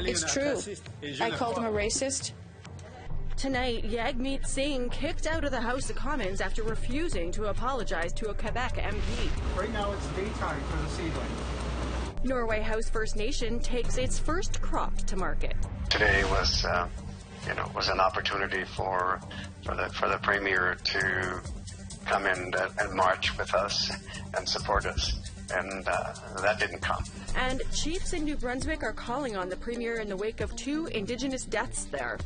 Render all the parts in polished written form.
It's true. I called him a racist. Tonight, Jagmeet Singh kicked out of the House of Commons after refusing to apologize to a Quebec MP. Right now it's daytime for the seedling. Norway House First Nation takes its first crop to market. Today was, was an opportunity for the Premier to come in and march with us and support us, and that didn't come. And chiefs in New Brunswick are calling on the Premier in the wake of 2 Indigenous deaths there.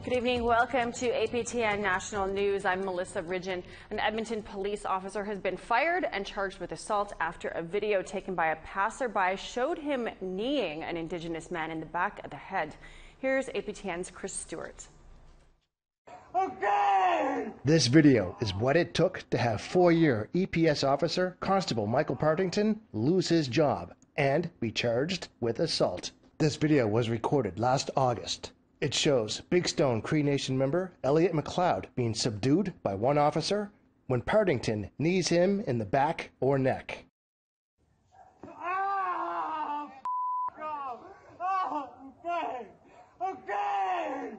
Good evening. Welcome to APTN National News. I'm Melissa Ridgen. An Edmonton police officer has been fired and charged with assault after a video taken by a passerby showed him kneeing an Indigenous man in the back of the head. Here's APTN's Chris Stewart. Okay! This video is what it took to have 4-year EPS officer Constable Michael Partington lose his job and be charged with assault. This video was recorded last August. It shows Big Stone Cree Nation member Elliot McLeod being subdued by one officer when Partington knees him in the back or neck. Okay.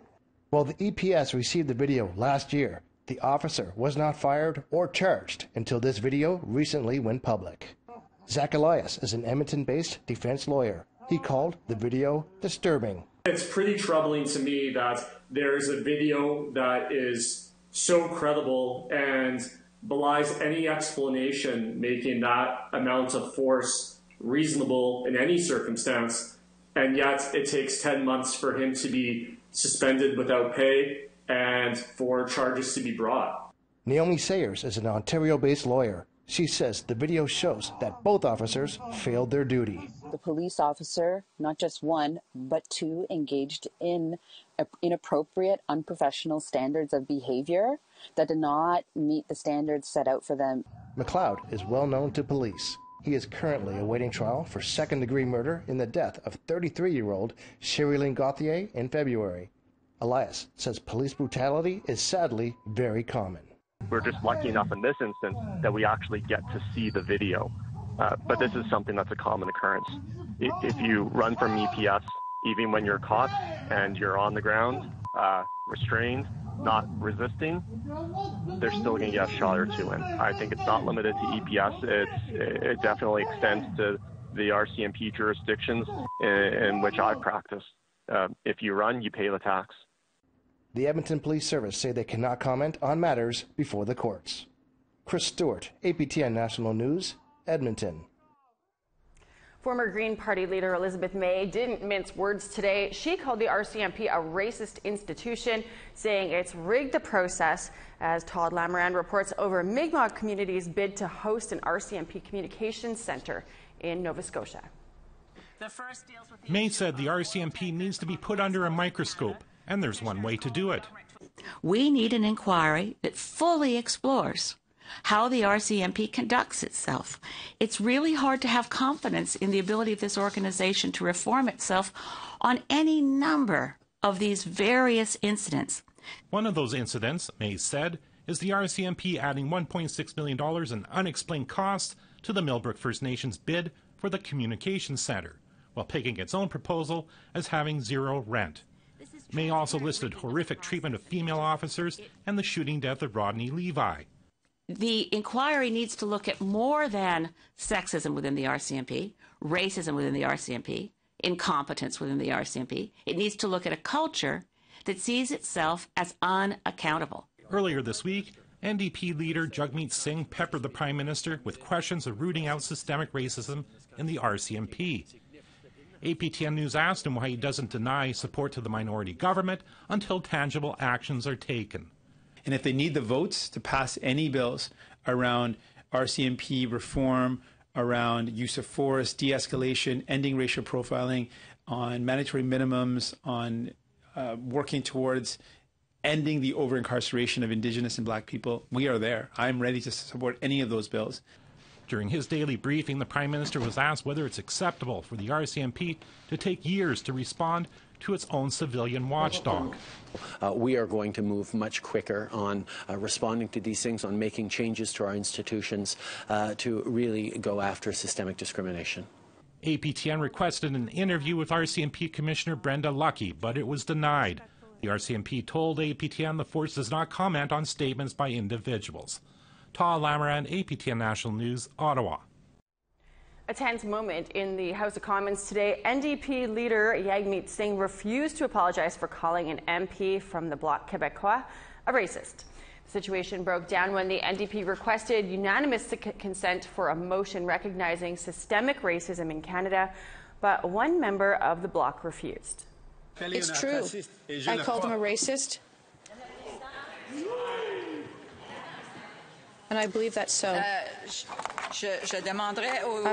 While the EPS received the video last year, the officer was not fired or charged until this video recently went public. Zach Elias is an Edmonton-based defense lawyer. He called the video disturbing. It's pretty troubling to me that there's a video that is so credible and belies any explanation making that amount of force reasonable in any circumstance, and yet it takes 10 months for him to be suspended without pay and for charges to be brought. Naomi Sayers is an Ontario-based lawyer. She says the video shows that both officers failed their duty. The police officer, not just one, but 2, engaged in inappropriate, unprofessional standards of behavior that did not meet the standards set out for them. McLeod is well known to police. He is currently awaiting trial for second-degree murder in the death of 33-year-old Sherilyn Gauthier in February. Elias says police brutality is sadly very common. We're just lucky enough in this instance that we actually get to see the video. But this is something that's a common occurrence. If you run from EPS, even when you're caught and you're on the ground, restrained, not resisting, they're still going to get a shot or 2 in. I think it's not limited to EPS. It definitely extends to the RCMP jurisdictions in which I practice. If you run, you pay the tax. The Edmonton Police Service say they cannot comment on matters before the courts. Chris Stewart, APTN National News, Edmonton. Former Green Party leader Elizabeth May didn't mince words today. She called the RCMP a racist institution, saying it's rigged the process, as Todd Lamoran reports over Mi'kmaq community's bid to host an RCMP communications centre in Nova Scotia. May said the RCMP needs to be put under a microscope, and there's one way to do it. We need an inquiry that fully explores how the RCMP conducts itself. It's really hard to have confidence in the ability of this organization to reform itself on any number of these various incidents. One of those incidents, May said, is the RCMP adding $1.6 million in unexplained costs to the Millbrook First Nations bid for the communications centre, while picking its own proposal as having 0 rent. May also listed horrific treatment of female officers and the shooting death of Rodney Levi. The inquiry needs to look at more than sexism within the RCMP, racism within the RCMP, incompetence within the RCMP. It needs to look at a culture that sees itself as unaccountable. Earlier this week, NDP leader Jagmeet Singh peppered the Prime Minister with questions of rooting out systemic racism in the RCMP. APTN News asked him why he doesn't deny support to the minority government until tangible actions are taken. And if they need the votes to pass any bills around RCMP reform, around use of force, de-escalation, ending racial profiling, on mandatory minimums, on working towards ending the over-incarceration of Indigenous and Black people, we are there. I'm ready to support any of those bills. During his daily briefing, the Prime Minister was asked whether it's acceptable for the RCMP to take years to respond to its own civilian watchdog. We are going to move much quicker on responding to these things, on making changes to our institutions to really go after systemic discrimination. APTN requested an interview with RCMP Commissioner Brenda Lucki, but it was denied. The RCMP told APTN the force does not comment on statements by individuals. Ta Lamaran, APTN National News, Ottawa. A tense moment in the House of Commons today. NDP leader Jagmeet Singh refused to apologize for calling an MP from the Bloc Québécois a racist. The situation broke down when the NDP requested unanimous consent for a motion recognizing systemic racism in Canada, but one member of the Bloc refused. It's true. I called him a racist. And I believe that's so. I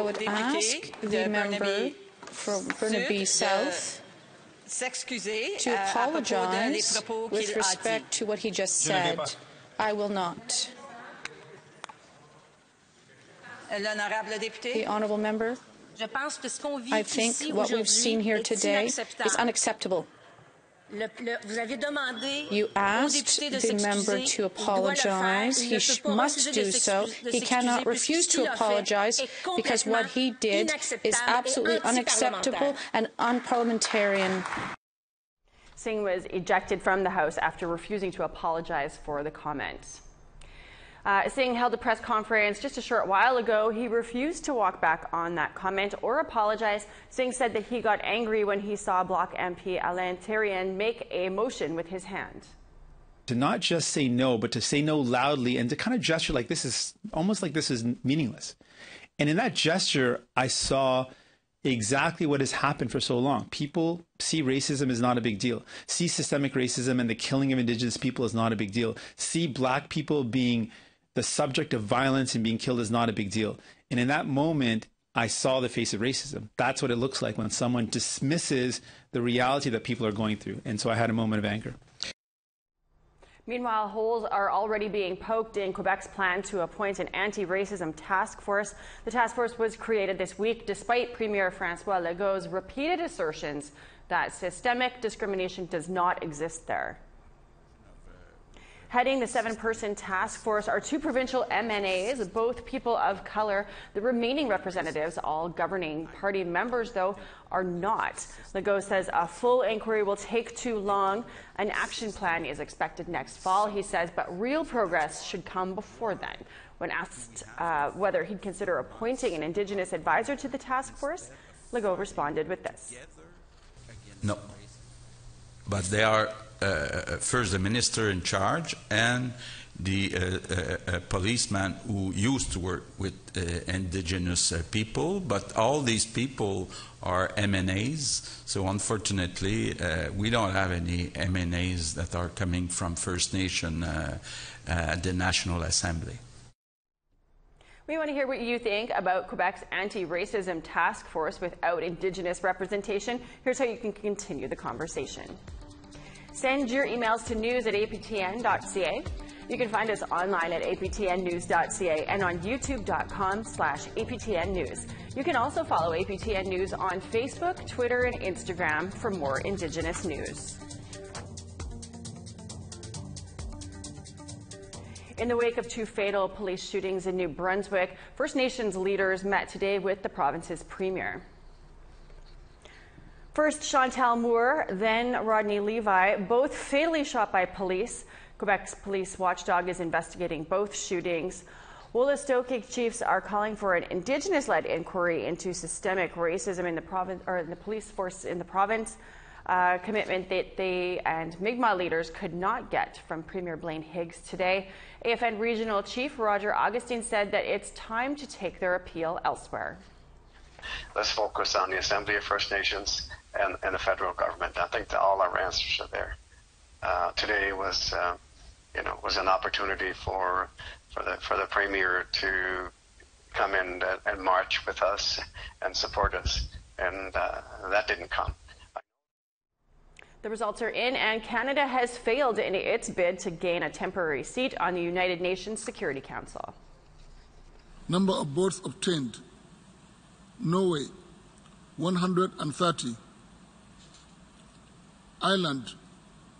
would ask the member from Burnaby South to apologize with respect to what he just said. I will not. The honourable member, I think what we've seen here today is unacceptable. You asked the member to apologize. He must do so. He cannot refuse to apologize because what he did is absolutely unacceptable and unparliamentarian. Singh was ejected from the House after refusing to apologize for the comments. Singh held a press conference just a short while ago. He refused to walk back on that comment or apologize. Singh said that he got angry when he saw Bloc MP Alain Thérien make a motion with his hand. To not just say no, but to say no loudly and to kind of gesture like this is almost like this is meaningless. And in that gesture, I saw exactly what has happened for so long. People see racism as not a big deal. See systemic racism and the killing of Indigenous people as not a big deal. See Black people being the subject of violence and being killed is not a big deal. And in that moment, I saw the face of racism. That's what it looks like when someone dismisses the reality that people are going through. And so I had a moment of anger. Meanwhile, holes are already being poked in Quebec's plan to appoint an anti-racism task force. The task force was created this week despite Premier François Legault's repeated assertions that systemic discrimination does not exist there. Heading the 7-person task force are 2 provincial MNAs, both people of color. The remaining representatives, all governing party members, though, are not. Legault says a full inquiry will take too long. An action plan is expected next fall, he says, but real progress should come before then. When asked whether he'd consider appointing an Indigenous advisor to the task force, Legault responded with this. No, but they are first the minister in charge and the policeman who used to work with Indigenous people, but all these people are MNAs, so unfortunately we don't have any MNAs that are coming from First Nation at the National Assembly. We want to hear what you think about Quebec's anti-racism task force without Indigenous representation. Here's how you can continue the conversation. Send your emails to news@aptn.ca. You can find us online at aptnnews.ca and on youtube.com/APTN News. You can also follow APTN News on Facebook, Twitter, and Instagram for more Indigenous news. In the wake of 2 fatal police shootings in New Brunswick, First Nations leaders met today with the province's premier. First, Chantal Moore, then Rodney Levi, both fatally shot by police. Quebec's police watchdog is investigating both shootings. Wolastoqey chiefs are calling for an Indigenous-led inquiry into systemic racism in the province, or in the police force in the province. Commitment that they and Mi'kmaq leaders could not get from Premier Blaine Higgs today. AFN Regional Chief Roger Augustine said that it's time to take their appeal elsewhere. Let's focus on the Assembly of First Nations and the federal government. I think that all our answers are there. Today was, was an opportunity for the Premier to come in and march with us and support us, and that didn't come. The results are in, and Canada has failed in its bid to gain a temporary seat on the United Nations Security Council. Number of votes obtained: Norway 130, Ireland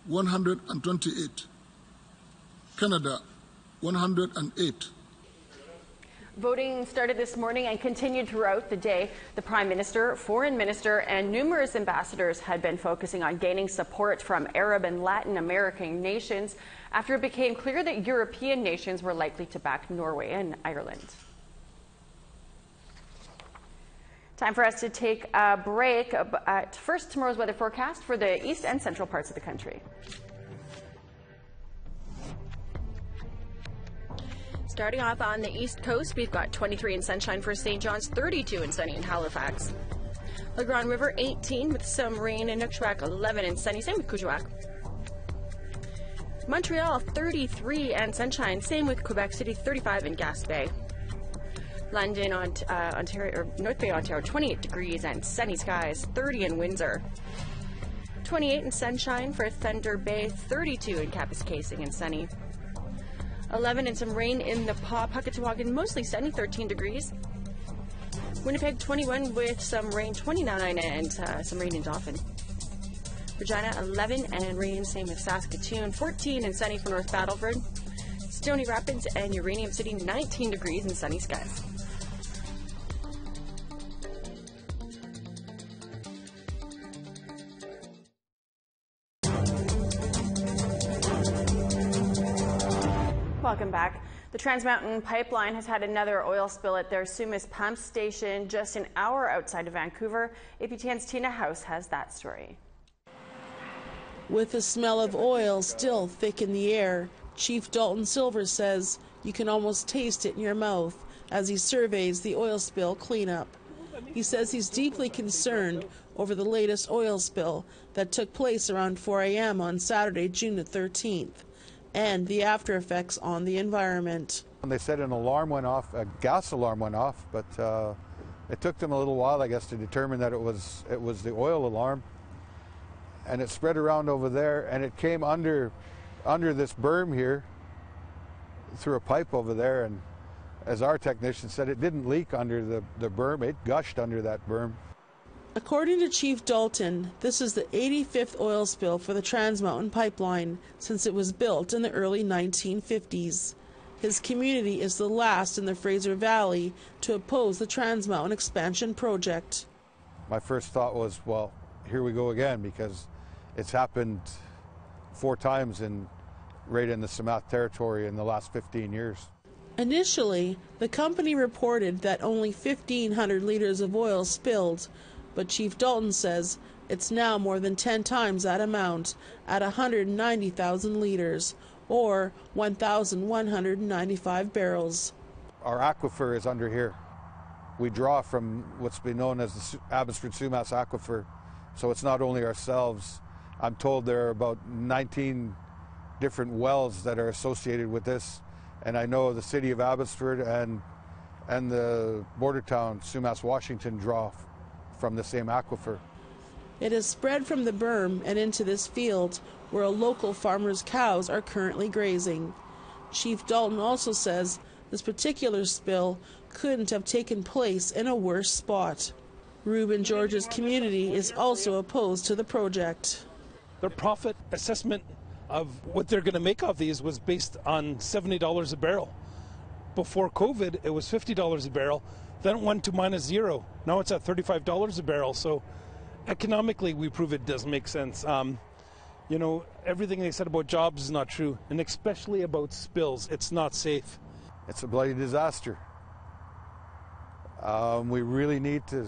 128, Canada 108. Voting started this morning and continued throughout the day. The Prime Minister, Foreign Minister, and numerous ambassadors had been focusing on gaining support from Arab and Latin American nations after it became clear that European nations were likely to back Norway and Ireland. Time for us to take a break. First, tomorrow's weather forecast for the east and central parts of the country. Starting off on the east coast, we've got 23 in sunshine for St. John's, 32 and sunny in Halifax. La Grande River, 18 with some rain in Nukshamak, 11 and sunny, same with Kuujjuaq. Montreal, 33 and sunshine, same with Quebec City, 35 in Gaspé. London, Ontario, or North Bay, Ontario, 28 degrees and sunny skies, 30 in Windsor. 28 in sunshine for Thunder Bay, 32 in Kapuskasing and sunny. 11 and some rain in the Puckatawagan, mostly sunny, 13 degrees. Winnipeg, 21 with some rain, 29 and some rain in Dauphin. Regina, 11 and rain, same with Saskatoon, 14 and sunny for North Battleford. Stony Rapids and Uranium City, 19 degrees and sunny skies. Welcome back. The Trans Mountain Pipeline has had another oil spill at their Sumas pump station just an hour outside of Vancouver. APTN's Tina House has that story. With the smell of oil still thick in the air, Chief Dalton Silver says you can almost taste it in your mouth as he surveys the oil spill cleanup. He says he's deeply concerned over the latest oil spill that took place around 4 a.m. on Saturday, June the 13th. And the after effects on the environment. They said an alarm went off, a gas alarm went off, but it took them a little while, I guess, to determine that it was the oil alarm. And it spread around over there, and it came under this berm here through a pipe over there. And as our technician said, it didn't leak under the berm, it gushed under that berm. According to Chief Dalton, this is the 85th oil spill for the Trans Mountain Pipeline since it was built in the early 1950s. His community is the last in the Fraser Valley to oppose the Trans Mountain expansion project. My first thought was, well, here we go again, because it's happened 4 times right in the Sumas territory in the last 15 years. Initially, the company reported that only 1,500 liters of oil spilled, but Chief Dalton says it's now more than 10 times that amount at 190,000 liters, or 1,195 barrels. Our aquifer is under here. We draw from what's been known as the Abbotsford-Sumas Aquifer, so it's not only ourselves. I'm told there are about 19 different wells that are associated with this, and I know the city of Abbotsford and the border town, Sumas, Washington, draw from the same aquifer. It has spread from the berm and into this field where a local farmer's cows are currently grazing. Chief Dalton also says this particular spill couldn't have taken place in a worse spot. Reuben George's community is also opposed to the project. Their profit assessment of what they're going to make off these was based on $70 a barrel. Before COVID, it was $50 a barrel. Then it went to -0. Now it's at $35 a barrel. So economically, we prove it doesn't make sense. Everything they said about jobs is not true, and especially about spills. It's not safe. It's a bloody disaster. We really need to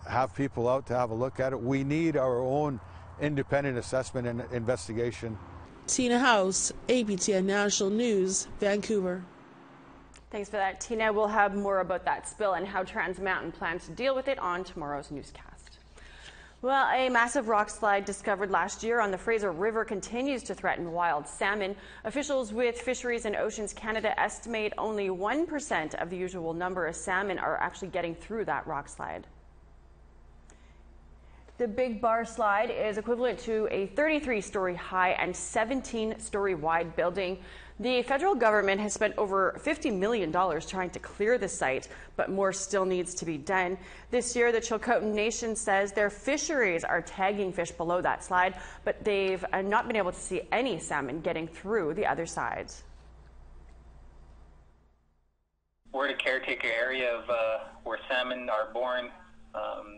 have people out to have a look at it. We need our own independent assessment and investigation. Tina House, APTN National News, Vancouver. Thanks for that, Tina. We'll have more about that spill and how Trans Mountain plans to deal with it on tomorrow's newscast. Well, a massive rock slide discovered last year on the Fraser River continues to threaten wild salmon. Officials with Fisheries and Oceans Canada estimate only 1% of the usual number of salmon are actually getting through that rock slide. The Big Bar Slide is equivalent to a 33-story high and 17-story wide building. The federal government has spent over $50 million trying to clear the site, but more still needs to be done. This year, the Chilcotin Nation says their fisheries are tagging fish below that slide, but they've not been able to see any salmon getting through the other side. We're the caretaker area of where salmon are born.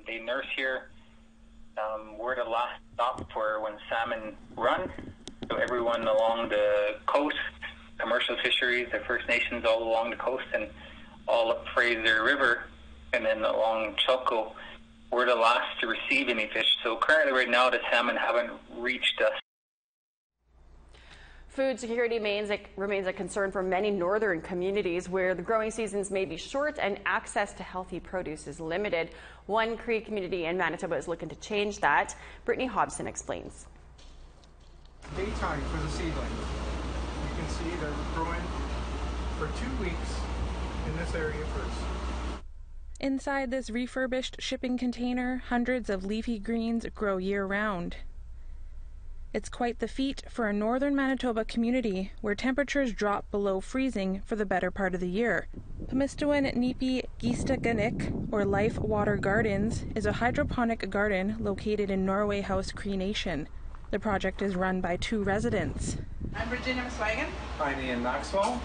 They nurse here. We're the last stop for when salmon run. So everyone along the coast, commercial fisheries, the First Nations all along the coast and all up Fraser River and then along Chilco, we're the last to receive any fish. So currently right now the salmon haven't reached us. Food security remains a concern for many northern communities where the growing seasons may be short and access to healthy produce is limited. One Cree community in Manitoba is looking to change that. Brittany Hobson explains. Daytime for the seedlings. You can see they're growing for 2 weeks in this area first. Inside this refurbished shipping container, hundreds of leafy greens grow year-round. It's quite the feat for a northern Manitoba community where temperatures drop below freezing for the better part of the year. Pemistowan Nipi Gistaganik, or Life Water Gardens, is a hydroponic garden located in Norway House Cree Nation. The project is run by 2 residents. I'm Virginia Maswagan. I'm Ian Maxwell.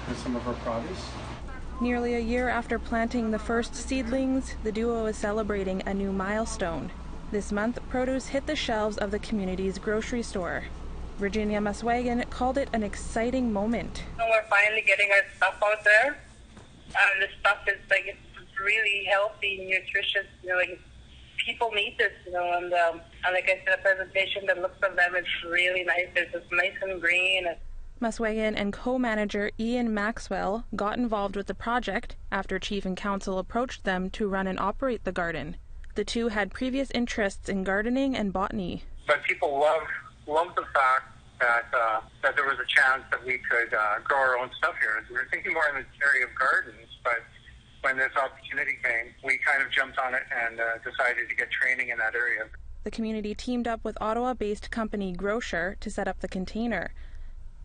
Here's some of our produce. Nearly a year after planting the first seedlings, the duo is celebrating a new milestone. This month, produce hit the shelves of the community's grocery store. Virginia Maswagan called it an exciting moment. We're finally getting our stuff out there. The stuff is it's really healthy, nutritious. People need this, and like I said, the presentation, the looks of them is really nice. It's just nice and green. Maswagan and co-manager Ian Maxwell got involved with the project after Chief and Council approached them to run and operate the garden. The two had previous interests in gardening and botany. But people love the fact that there was a chance that we could grow our own stuff here. We were thinking more in the area of gardens, but when this opportunity came, we kind of jumped on it and decided to get training in that area. The community teamed up with Ottawa-based company Grocer to set up the container.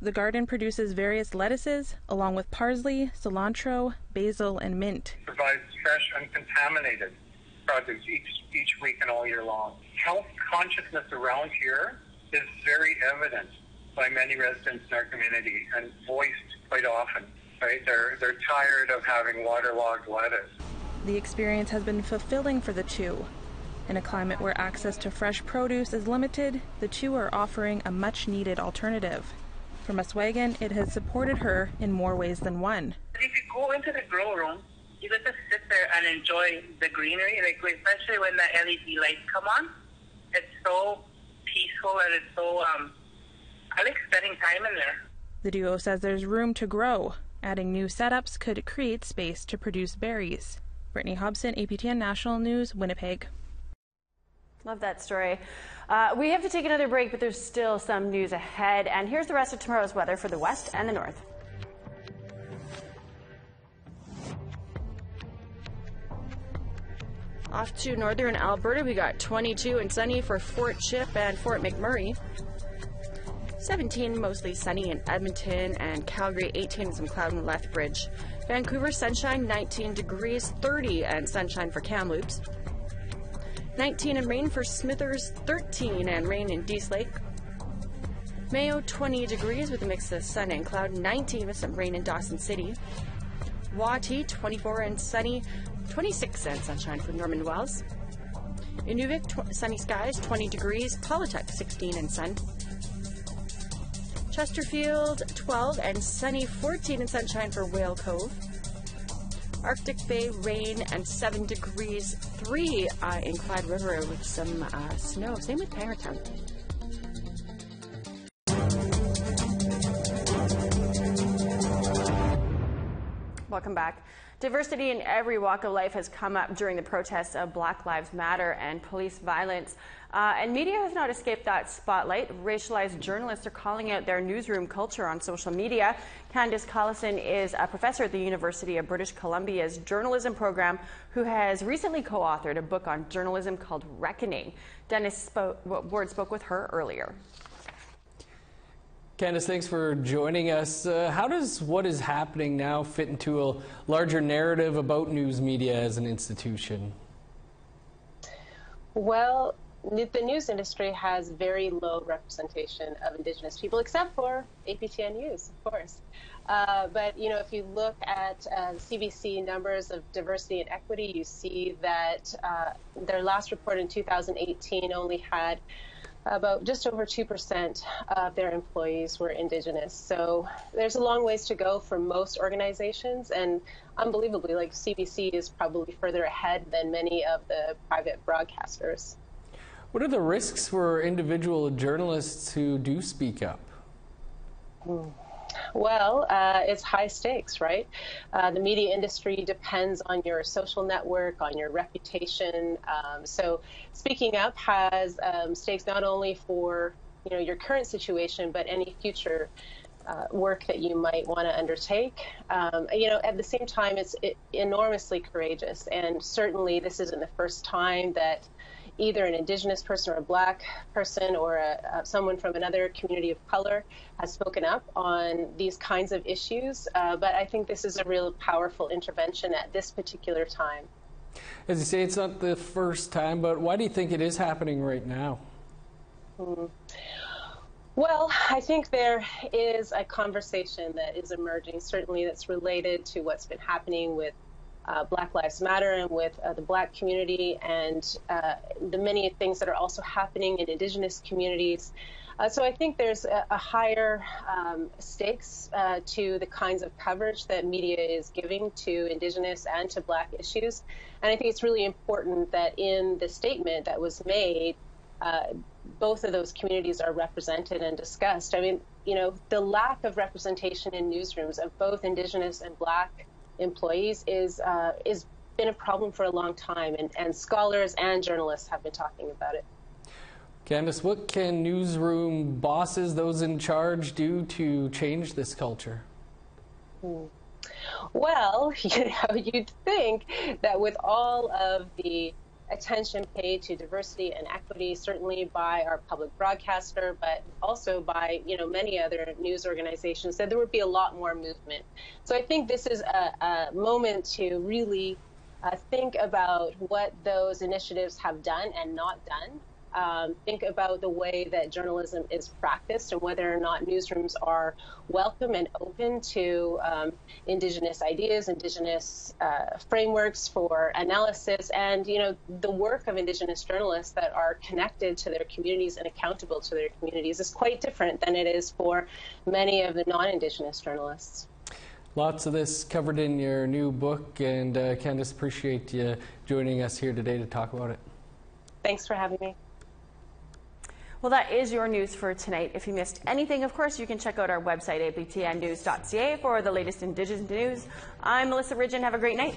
The garden produces various lettuces, along with parsley, cilantro, basil, and mint. It provides fresh, uncontaminated produce each week and all year long. Health consciousness around here is very evident by many residents in our community and voiced quite often. Right? They're tired of having waterlogged lettuce. The experience has been fulfilling for the two. In a climate where access to fresh produce is limited, the two are offering a much-needed alternative. For Maswagan, it has supported her in more ways than one. If you go into the grow room, you get to sit there and enjoy the greenery, especially when the LED lights come on. It's so peaceful and it's so, I like spending time in there. The duo says there's room to grow. Adding new setups could create space to produce berries. Brittany Hobson, APTN National News, Winnipeg. Love that story. We have to take another break, but there's still some news ahead. And here's the rest of tomorrow's weather for the west and the north. Off to northern Alberta, we got 22 and sunny for Fort Chip and Fort McMurray. 17 mostly sunny in Edmonton and Calgary, 18 and some cloud in Lethbridge. Vancouver, sunshine, 19 degrees, 30 and sunshine for Kamloops. 19 and rain for Smithers, 13 and rain in Dease Lake. Mayo, 20 degrees with a mix of sun and cloud, 19 with some rain in Dawson City. Wauhee, 24 and sunny, 26 and sunshine for Norman Wells. Inuvik, sunny skies, 20 degrees. Paulatuk, 16 and sun. Chesterfield, 12 and sunny, 14 and sunshine for Whale Cove. Arctic Bay, rain and 7 degrees, 3 in Clyde River with some snow. Same with Pangertown. Welcome back. Diversity in every walk of life has come up during the protests of Black Lives Matter and police violence. And media has not escaped that spotlight. Racialized journalists are calling out their newsroom culture on social media. Candice Collison is a professor at the University of British Columbia's journalism program who has recently co-authored a book on journalism called Reckoning. Dennis Ward spoke with her earlier. Candace, thanks for joining us. How does what is happening now fit into a larger narrative about news media as an institution? Well, the news industry has very low representation of Indigenous people, except for APTN News, of course. But, if you look at CBC numbers of diversity and equity, you see that their last report in 2018 only had about just over 2% of their employees were Indigenous. So there's a long ways to go for most organizations, and unbelievably, like CBC is probably further ahead than many of the private broadcasters. What are the risks for individual journalists who do speak up? Well, it's high stakes, right? The media industry depends on your social network, on your reputation. So speaking up has stakes not only for your current situation, but any future work that you might want to undertake. At the same time, it's enormously courageous, and certainly this isn't the first time that either an Indigenous person or a Black person or someone from another community of color has spoken up on these kinds of issues. But I think this is a real powerful intervention at this particular time. As you say, it's not the first time, but why do you think it is happening right now? Well, I think there is a conversation that is emerging, certainly that's related to what's been happening with Black Lives Matter and with the Black community, and the many things that are also happening in Indigenous communities. So I think there's a higher stakes to the kinds of coverage that media is giving to Indigenous and to Black issues. And I think it's really important that in the statement that was made, both of those communities are represented and discussed. I mean, the lack of representation in newsrooms of both Indigenous and Black employees is been a problem for a long time, and scholars and journalists have been talking about it. Candace, what can newsroom bosses, those in charge, do to change this culture? Well, you'd think that with all of the attention paid to diversity and equity, certainly by our public broadcaster, but also by many other news organizations, that there would be a lot more movement. So I think this is a moment to really think about what those initiatives have done and not done. Think about the way that journalism is practiced and whether or not newsrooms are welcome and open to Indigenous ideas, Indigenous frameworks for analysis, and the work of Indigenous journalists that are connected to their communities and accountable to their communities is quite different than it is for many of the non-Indigenous journalists. Lots of this covered in your new book, and Candace, appreciate you joining us here today to talk about it. Thanks for having me. Well, that is your news for tonight. If you missed anything, of course, you can check out our website, aptnnews.ca, for the latest Indigenous news. I'm Melissa Ridgen. Have a great night.